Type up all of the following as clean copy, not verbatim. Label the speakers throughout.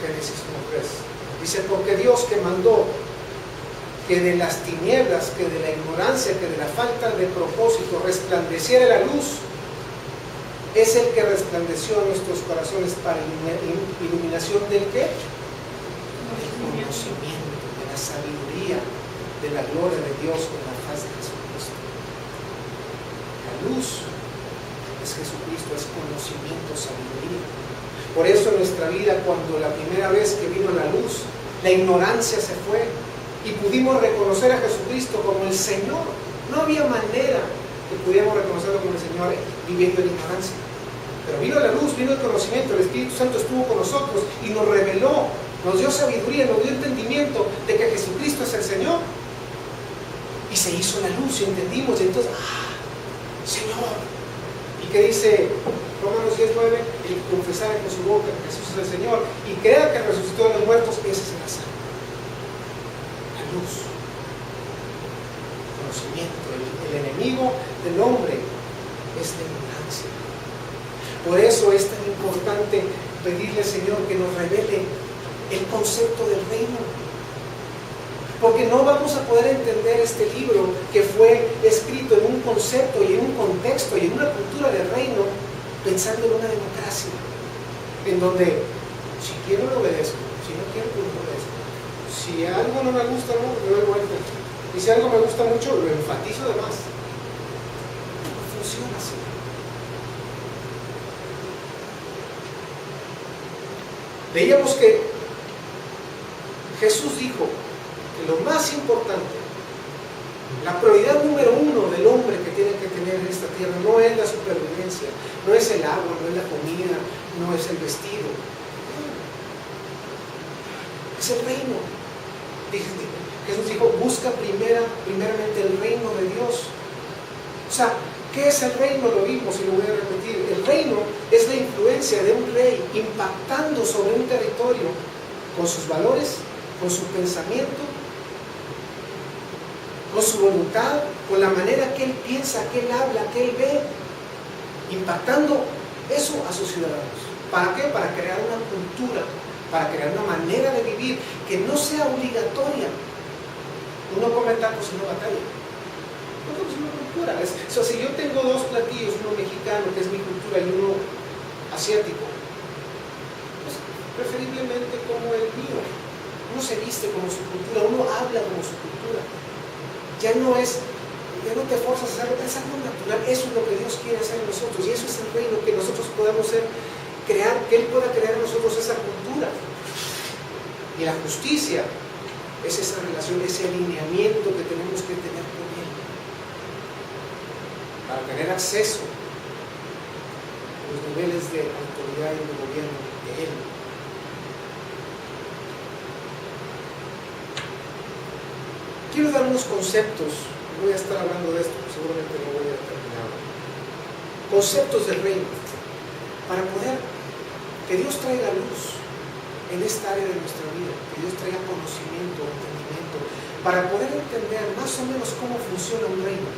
Speaker 1: Génesis 1:3. Dice, porque Dios que mandó que de las tinieblas, que de la ignorancia, que de la falta de propósito resplandeciera la luz, es el que resplandeció en nuestros corazones para iluminación del ¿qué? Del conocimiento, de la sabiduría, de la gloria de Dios en la faz de Jesucristo. La luz es Jesucristo, es conocimiento, sabiduría. Por eso en nuestra vida, cuando la primera vez que vino la luz, la ignorancia se fue y pudimos reconocer a Jesucristo como el Señor. No había manera que pudiéramos reconocerlo como el Señor viviendo en ignorancia. Pero vino la luz, vino el conocimiento, el Espíritu Santo estuvo con nosotros y nos reveló, nos dio sabiduría, nos dio entendimiento de que Jesucristo es el Señor. Y se hizo la luz y entendimos, y entonces, Señor. ¿Y qué dice Romanos 10:9? El que confesara con su boca que Jesús es el Señor y crea que resucitó de los muertos, ese será salvo. La luz, conocimiento. El enemigo del hombre es la ignorancia. Por eso es tan importante pedirle al Señor que nos revele el concepto del reino. Porque no vamos a poder entender este libro que fue escrito en un concepto y en un contexto y en una cultura del reino pensando en una democracia, en donde si quiero lo obedezco, si no quiero pues no obedezco. Si algo no me gusta, no, le doy vuelta. Y si algo me gusta mucho, lo enfatizo de más. No funciona así. Veíamos que Jesús dijo que lo más importante, la prioridad número uno del hombre que tiene que tener en esta tierra no es la supervivencia, no es el agua, no es la comida, no es el vestido, es el reino. Jesús dijo, busca primeramente el reino de Dios. O sea, ¿qué es el reino? Lo vimos y lo voy a repetir. El reino es la influencia de un rey impactando sobre un territorio con sus valores, con su pensamiento, con su voluntad, con la manera que él piensa, que él habla, que él ve, impactando eso a sus ciudadanos. ¿Para qué? Para crear una cultura, para crear una manera de vivir que no sea obligatoria. Uno come tacos y no batalla. No es una cultura. Si yo tengo dos platillos, uno mexicano, que es mi cultura, y uno asiático, pues preferiblemente como el mío. Uno se viste como su cultura, uno habla como su cultura. Ya no te forzas a hacerlo, es algo natural. Eso es lo que Dios quiere hacer en nosotros, y eso es el reino, que nosotros podamos crear, que Él pueda crear en nosotros esa cultura. Y la justicia es esa relación, ese alineamiento que tenemos que tener con Él para tener acceso a los niveles de autoridad y de gobierno de Él. Quiero dar unos conceptos, voy a estar hablando de esto, seguramente no voy a terminar. Conceptos del reino, para poder que Dios traiga luz en esta área de nuestra vida, que Dios traiga conocimiento, entendimiento, para poder entender más o menos cómo funciona un reino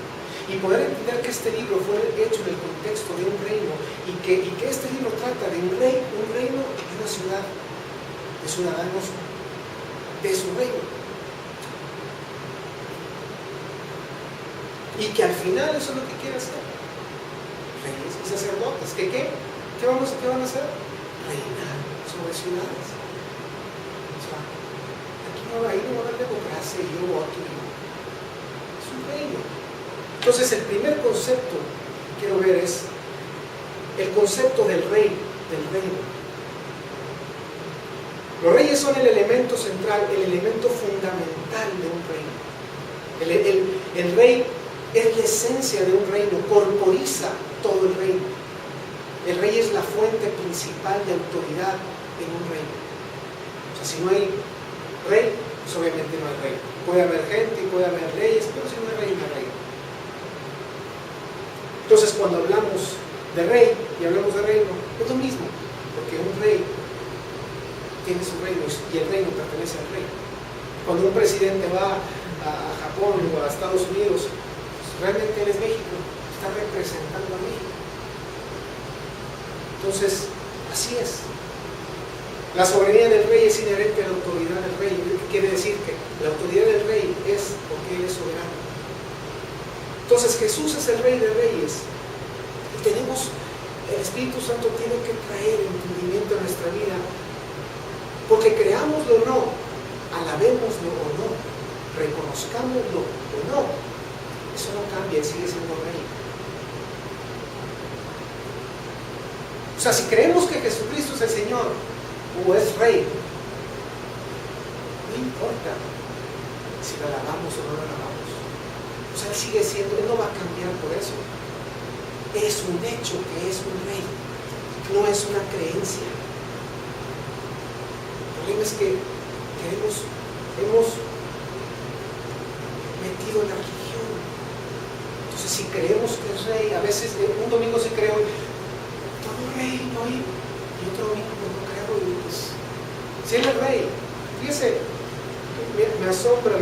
Speaker 1: y poder entender que este libro fue hecho en el contexto de un reino y que este libro trata de un reino y una ciudad, de ciudadanos de su reino. Y que al final eso es lo que quiere hacer. Reyes y sacerdotes. ¿Qué van a hacer? Reinar sobre ciudades. O sea, aquí no va a haber democracia y yo voto. Es un reino. Entonces el primer concepto que quiero ver es el concepto del rey, del reino. Los reyes son el elemento central, el elemento fundamental de un reino. El rey es la esencia de un reino, corporiza todo el reino. El rey es la fuente principal de autoridad en un reino. O sea, si no hay rey, pues obviamente no hay rey. Puede haber gente y puede haber leyes, pero si no hay rey, no hay rey. Entonces, cuando hablamos de rey y hablamos de reino, es lo mismo, porque un rey tiene su reino y el reino pertenece al rey. Cuando un presidente va a Japón o a Estados Unidos, realmente él es México, está representando a México. Entonces, así es. La soberanía del rey es inherente a la autoridad del rey. ¿Qué quiere decir? Que la autoridad del rey es porque Él es soberano. Entonces Jesús es el Rey de Reyes. Y tenemos, el Espíritu Santo tiene que traer entendimiento a nuestra vida. Porque creámoslo o no, alabémoslo o no, reconozcámoslo o no, eso no cambia, Él sigue siendo Rey. O sea, si creemos que Jesucristo es el Señor o es Rey, no importa si lo alabamos o no lo alabamos. O sea, Él sigue siendo, Él no va a cambiar por eso. Es un hecho que es un Rey, no es una creencia. El problema es que hemos metido en la religión. Entonces, si creemos que es Rey, a veces un domingo sí creo, todo Rey, no, y otro domingo no creo, y pues, si Él es Rey, fíjese, me asombra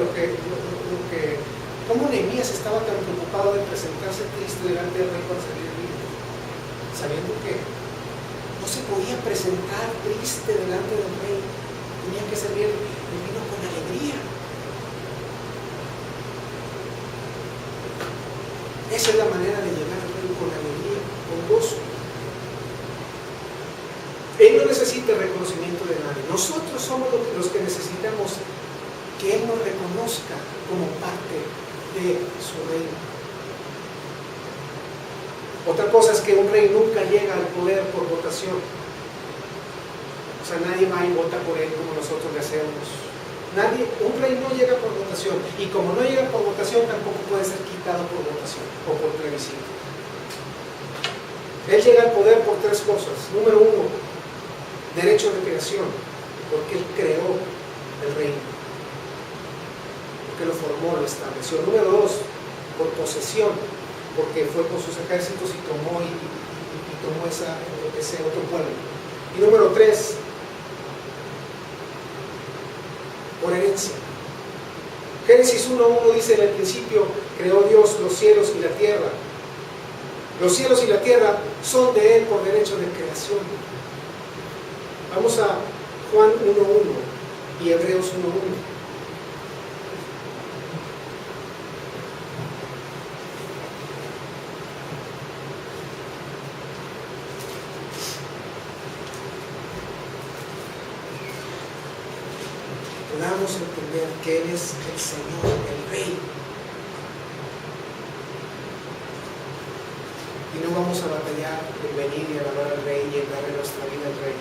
Speaker 1: cómo Nehemías estaba tan preocupado de presentarse triste delante del rey para salir del vino, sabiendo que no se podía presentar triste delante del rey, tenía que servir el vino con alegría. Esa es la manera de llegar al rey, con alegría, con gozo. Él no necesita el reconocimiento de nadie. Nosotros somos los que necesitamos que Él nos reconozca como parte de su reino. Otra cosa es que un rey nunca llega al poder por votación. O sea, nadie va y vota por él como nosotros le hacemos. Un rey no llega por votación, y como no llega por votación, tampoco puede ser quitado por votación o por plebiscito. Él llega al poder por tres cosas. Número uno, derecho de creación, porque Él creó el reino, porque lo formó, lo estableció. Número dos, por posesión, porque fue con sus ejércitos y tomó ese otro pueblo. Y número tres, por herencia. Génesis 1:1 dice: en el principio creó Dios los cielos y la tierra. Los cielos y la tierra son de Él por derecho de creación. Vamos a Juan 1:1 y Hebreos 1:1. Podamos entender que Él es el Señor, el Rey. Y no vamos a batallar en venir y alabar al Rey y en darle nuestra vida al Rey.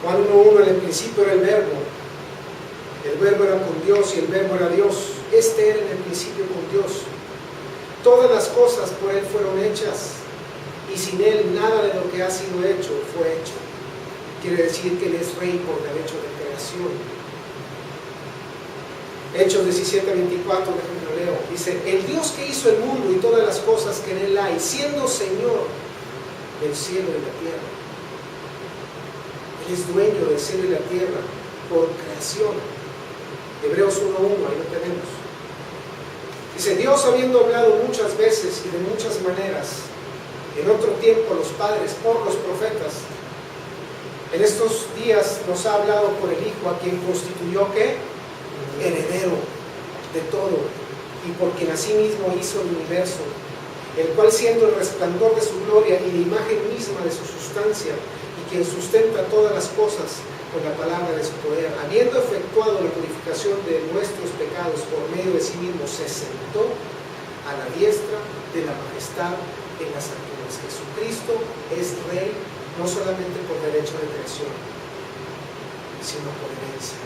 Speaker 1: Juan 1:1, en el principio era el Verbo era con Dios y el Verbo era Dios. Este era en el principio con Dios. Todas las cosas por Él fueron hechas, y sin Él nada de lo que ha sido hecho fue hecho. Quiere decir que Él es Rey por derecho de creación. Hechos 17:24, déjenme lo leo. Dice: el Dios que hizo el mundo y todas las cosas que en Él hay, siendo Señor del cielo y la tierra. Él es dueño del cielo y la tierra por creación. Hebreos 1:1, ahí lo tenemos. Dice: Dios, habiendo hablado muchas veces y de muchas maneras en otro tiempo a los padres por los profetas, en estos días nos ha hablado por el Hijo, a quien constituyó ¿qué? Heredero de todo, y por quien asimismo hizo el universo, el cual, siendo el resplandor de su gloria y la imagen misma de su sustancia, y quien sustenta todas las cosas con la palabra de su poder, habiendo efectuado la purificación de nuestros pecados por medio de sí mismo, se sentó a la diestra de la majestad en las alturas. Jesucristo es Rey no solamente por derecho de creación, sino por herencia.